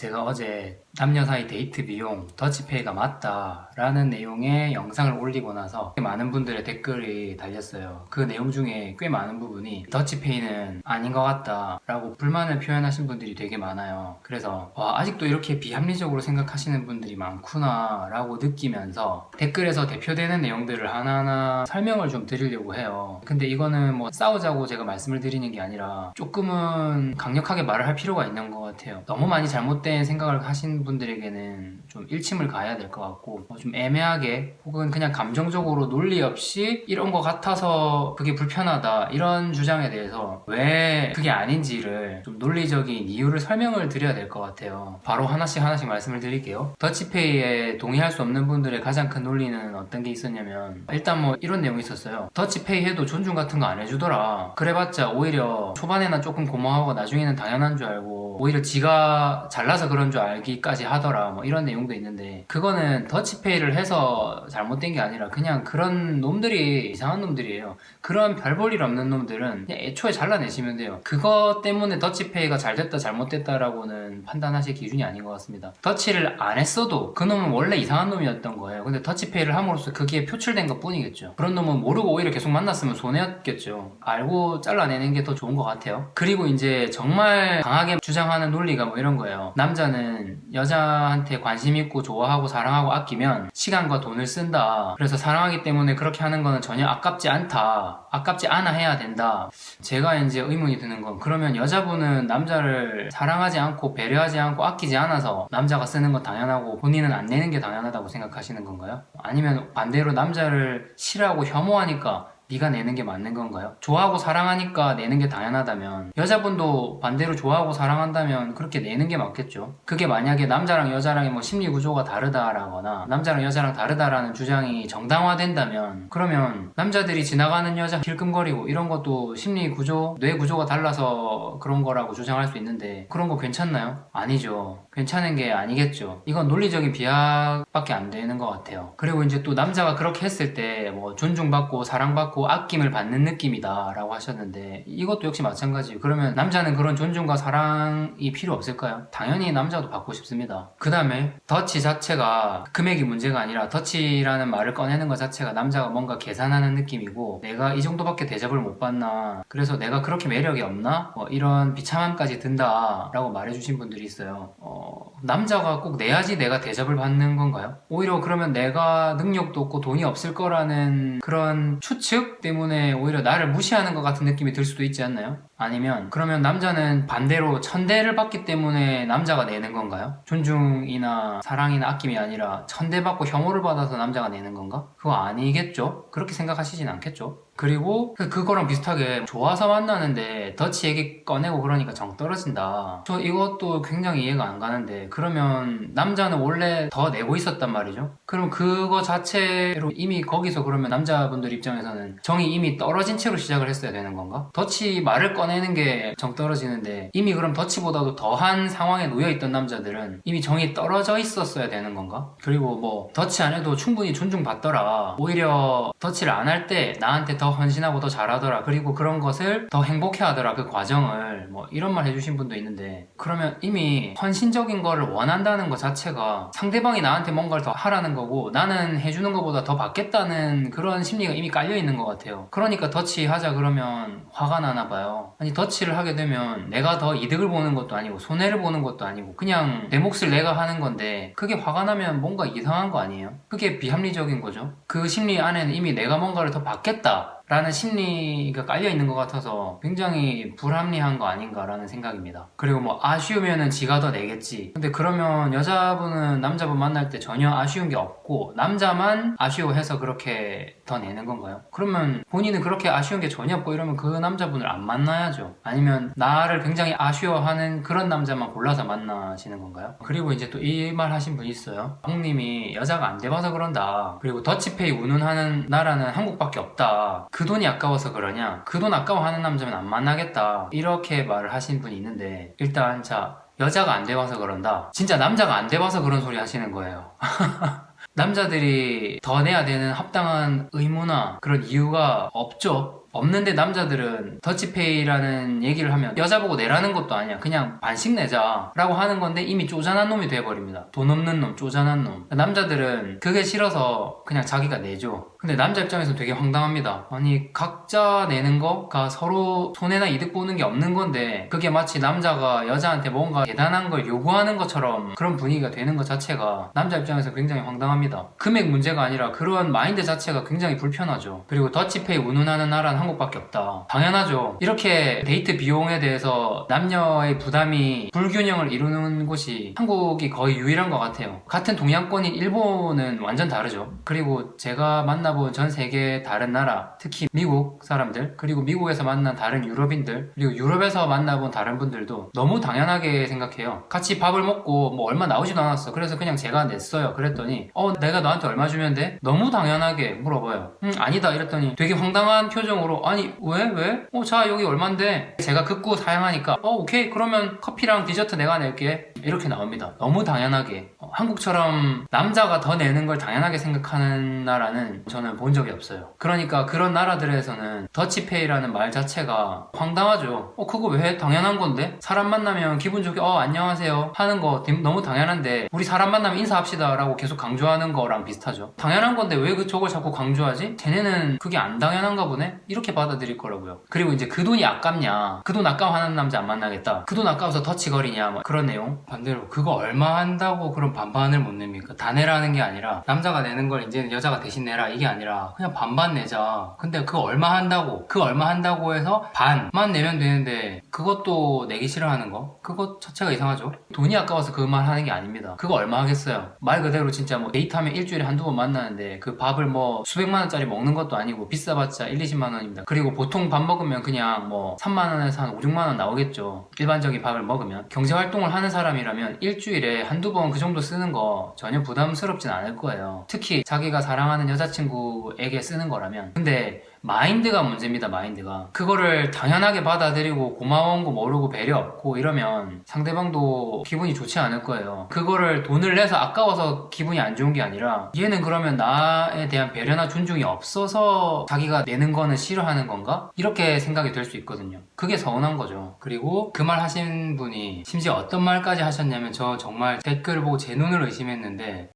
제가 어제 남녀 사이 데이트 비용 더치페이가 맞다 라는 내용의 영상을 올리고 나서 많은 분들의 댓글이 달렸어요. 그 내용 중에 꽤 많은 부분이 더치페이는 아닌 것 같다 라고 불만을 표현하신 분들이 되게 많아요. 그래서 아직도 이렇게 비합리적으로 생각하시는 분들이 많구나 라고 느끼면서 댓글에서 대표되는 내용들을 하나하나 설명을 좀 드리려고 해요. 근데 이거는 뭐 싸우자고 제가 말씀을 드리는 게 아니라 조금은 강력하게 말을 할 필요가 있는 것 같아요. 너무 많이 잘못된 생각을 하신 분들에게는 좀 일침을 가야 될 것 같고, 좀 애매하게 혹은 그냥 감정적으로 논리 없이 이런 것 같아서 그게 불편하다 이런 주장에 대해서 왜 그게 아닌지를 좀 논리적인 이유를 설명을 드려야 될 것 같아요. 바로 하나씩 말씀을 드릴게요. 더치페이에 동의할 수 없는 분들의 가장 큰 논리는 어떤 게 있었냐면, 일단 뭐 이런 내용이 있었어요. 더치페이 해도 존중 같은 거 안 해주더라. 그래봤자 오히려 초반에는 조금 고마워하고 나중에는 당연한 줄 알고 오히려 지가 잘나서 그런 줄 알기까지 하더라, 뭐 이런 내용도 있는데, 그거는 더치페이를 해서 잘못된 게 아니라 그냥 그런 놈들이 이상한 놈들이에요. 그런 별 볼 일 없는 놈들은 그냥 애초에 잘라내시면 돼요. 그것 때문에 더치페이가 잘 됐다 잘못됐다라고는 판단하실 기준이 아닌 것 같습니다. 더치를 안 했어도 그 놈은 원래 이상한 놈이었던 거예요. 근데 더치페이를 함으로써 그게 표출된 것 뿐이겠죠. 그런 놈은 모르고 오히려 계속 만났으면 손해였겠죠. 알고 잘라내는 게 더 좋은 것 같아요. 그리고 이제 정말 강하게 주장하는 논리가 뭐 이런 거예요. 남자는 여자한테 관심 있고 좋아하고 사랑하고 아끼면 시간과 돈을 쓴다. 그래서 사랑하기 때문에 그렇게 하는 거는 전혀 아깝지 않다. 아깝지 않아 해야 된다. 제가 이제 의문이 드는 건, 그러면 여자분은 남자를 사랑하지 않고 배려하지 않고 아끼지 않아서 남자가 쓰는 건 당연하고 본인은 안 내는 게 당연하다고 생각하시는 건가요? 아니면 반대로 남자를 싫어하고 혐오하니까 네가 내는 게 맞는 건가요? 좋아하고 사랑하니까 내는 게 당연하다면 여자분도 반대로 좋아하고 사랑한다면 그렇게 내는 게 맞겠죠. 그게 만약에 남자랑 여자랑의 뭐 심리 구조가 다르다라거나 남자랑 여자랑 다르다라는 주장이 정당화된다면, 그러면 남자들이 지나가는 여자 힐끔거리고 이런 것도 심리 구조, 뇌 구조가 달라서 그런 거라고 주장할 수 있는데, 그런 거 괜찮나요? 아니죠. 괜찮은 게 아니겠죠. 이건 논리적인 비약밖에 안 되는 것 같아요. 그리고 이제 또 남자가 그렇게 했을 때 뭐 존중받고 사랑받고 아낌을 받는 느낌이다 라고 하셨는데, 이것도 역시 마찬가지예요. 그러면 남자는 그런 존중과 사랑이 필요 없을까요? 당연히 남자도 받고 싶습니다. 그 다음에 더치 자체가 금액이 문제가 아니라, 더치라는 말을 꺼내는 것 자체가 남자가 뭔가 계산하는 느낌이고, 내가 이 정도밖에 대접을 못 받나, 그래서 내가 그렇게 매력이 없나, 이런 비참함까지 든다 라고 말해주신 분들이 있어요. 남자가 꼭 내야지 내가 대접을 받는 건가요? 오히려 그러면 내가 능력도 없고 돈이 없을 거라는 그런 추측 때문에 오히려 나를 무시하는 것 같은 느낌이 들 수도 있지 않나요? 아니면 그러면 남자는 반대로 천대를 받기 때문에 남자가 내는 건가요? 존중이나 사랑이나 아낌이 아니라 천대받고 혐오를 받아서 남자가 내는 건가? 그거 아니겠죠? 그렇게 생각하시진 않겠죠? 그리고 그거랑 비슷하게 좋아서 만나는데 더치 얘기 꺼내고 그러니까 정 떨어진다. 저 이것도 굉장히 이해가 안 가는데, 그러면 남자는 원래 더 내고 있었단 말이죠? 그럼 그거 자체로 이미 거기서 그러면 남자분들 입장에서는 정이 이미 떨어진 채로 시작을 했어야 되는 건가? 더치 말을 꺼내는 게 정 떨어지는데, 이미 그럼 더치보다도 더한 상황에 놓여있던 남자들은 이미 정이 떨어져 있었어야 되는 건가? 그리고 뭐 더치 안 해도 충분히 존중받더라. 오히려 더치를 안 할 때 나한테 더 헌신하고 더 잘하더라. 그리고 그런 것을 더 행복해 하더라. 그 과정을 뭐 이런 말 해주신 분도 있는데, 그러면 이미 헌신적인 거를 원한다는 것 자체가 상대방이 나한테 뭔가를 더 하라는 거고, 나는 해주는 것보다 더 받겠다는 그런 심리가 이미 깔려 있는 것 같아요. 그러니까 더치 하자 그러면 화가 나나 봐요. 아니, 더치를 하게 되면 내가 더 이득을 보는 것도 아니고 손해를 보는 것도 아니고 그냥 내 몫을 내가 하는 건데, 그게 화가 나면 뭔가 이상한 거 아니에요? 그게 비합리적인 거죠. 그 심리 안에는 이미 내가 뭔가를 더 받겠다 라는 심리가 깔려있는 것 같아서 굉장히 불합리한 거 아닌가라는 생각입니다. 그리고 뭐 아쉬우면은 지가 더 내겠지. 근데 그러면 여자분은 남자분 만날 때 전혀 아쉬운 게 없고 남자만 아쉬워해서 그렇게 더 내는 건가요? 그러면 본인은 그렇게 아쉬운 게 전혀 없고 이러면 그 남자분을 안 만나야죠. 아니면 나를 굉장히 아쉬워하는 그런 남자만 골라서 만나시는 건가요? 그리고 이제 또 이 말 하신 분이 있어요. 형님이 여자가 안 돼봐서 그런다. 그리고 더치페이 운운하는 나라는 한국밖에 없다. 그 돈이 아까워서 그러냐? 그 돈 아까워하는 남자면 안 만나겠다. 이렇게 말을 하신 분이 있는데, 일단 여자가 안 돼봐서 그런다. 진짜 남자가 안 돼봐서 그런 소리 하시는 거예요. 남자들이 더 내야 되는 합당한 의무나 그런 이유가 없죠. 없는데 남자들은 더치페이라는 얘기를 하면 여자 보고 내라는 것도 아니야. 그냥 반씩 내자 라고 하는 건데 이미 쪼잔한 놈이 돼버립니다. 돈 없는 놈, 쪼잔한 놈. 남자들은 그게 싫어서 그냥 자기가 내죠. 근데 남자 입장에서 되게 황당합니다. 아니 각자 내는 거가 서로 손해나 이득 보는 게 없는 건데 그게 마치 남자가 여자한테 뭔가 대단한 걸 요구하는 것처럼 그런 분위기가 되는 것 자체가 남자 입장에서 굉장히 황당합니다. 금액 문제가 아니라 그런 마인드 자체가 굉장히 불편하죠. 그리고 더치페이 운운하는 나라는 한국밖에 없다. 당연하죠. 이렇게 데이트 비용에 대해서 남녀의 부담이 불균형을 이루는 곳이 한국이 거의 유일한 것 같아요. 같은 동양권인 일본은 완전 다르죠. 그리고 제가 만나본 전 세계 다른 나라, 특히 미국 사람들, 그리고 미국에서 만난 다른 유럽인들, 그리고 유럽에서 만나본 다른 분들도 너무 당연하게 생각해요. 같이 밥을 먹고 뭐 얼마 나오지도 않았어. 그래서 그냥 제가 냈어요. 그랬더니 내가 너한테 얼마 주면 돼? 너무 당연하게 물어봐요. 아니다 이랬더니 되게 황당한 표정으로 아니 왜? 자 여기 얼만데? 제가 극구 사양하니까 오케이 그러면 커피랑 디저트 내가 낼게 이렇게 나옵니다. 너무 당연하게. 한국처럼 남자가 더 내는 걸 당연하게 생각하는 나라는 저는 본 적이 없어요. 그러니까 그런 나라들에서는 더치페이라는 말 자체가 황당하죠. 그거 왜 당연한 건데? 사람 만나면 기분 좋게 안녕하세요 하는 거 너무 당연한데 우리 사람 만나면 인사합시다 라고 계속 강조하는 거랑 비슷하죠. 당연한 건데 왜 저걸 자꾸 강조하지? 쟤네는 그게 안 당연한가 보네? 이렇게 받아들일 거라고요. 그리고 이제 그 돈이 아깝냐, 그 돈 아까워하는 남자 안 만나겠다, 그 돈 아까워서 더치거리냐 뭐 그런 내용. 반대로 그거 얼마 한다고 그런 반반을 못 냅니까? 다 내라는 게 아니라 남자가 내는 걸 이제는 여자가 대신 내라 이게 아니라 그냥 반반 내자. 근데 그거 얼마 한다고 해서 반만 내면 되는데 그것도 내기 싫어하는 거? 그거 자체가 이상하죠. 돈이 아까워서 그 말 하는 게 아닙니다. 그거 얼마 하겠어요. 말 그대로 진짜 뭐 데이트하면 일주일에 한두 번 만나는데 그 밥을 뭐 수백만 원짜리 먹는 것도 아니고 비싸봤자 1, 20만 원입니다. 그리고 보통 밥 먹으면 그냥 뭐 3만 원에서 한 5, 6만 원 나오겠죠. 일반적인 밥을 먹으면. 경제활동을 하는 사람이라면 일주일에 한두 번 그 정도 쓰는 거 전혀 부담스럽진 않을 거예요. 특히 자기가 사랑하는 여자친구에게 쓰는 거라면. 근데 마인드가 문제입니다. 마인드가. 그거를 당연하게 받아들이고 고마운 거 모르고 배려 없고 이러면 상대방도 기분이 좋지 않을 거예요. 그거를 돈을 내서 아까워서 기분이 안 좋은 게 아니라 얘는 그러면 나에 대한 배려나 존중이 없어서 자기가 내는 거는 싫어하는 건가? 이렇게 생각이 될 수 있거든요. 그게 서운한 거죠. 그리고 그 말 하신 분이 심지어 어떤 말까지 하셨냐면 저 정말 댓글을 보고 제 눈을 의심했는데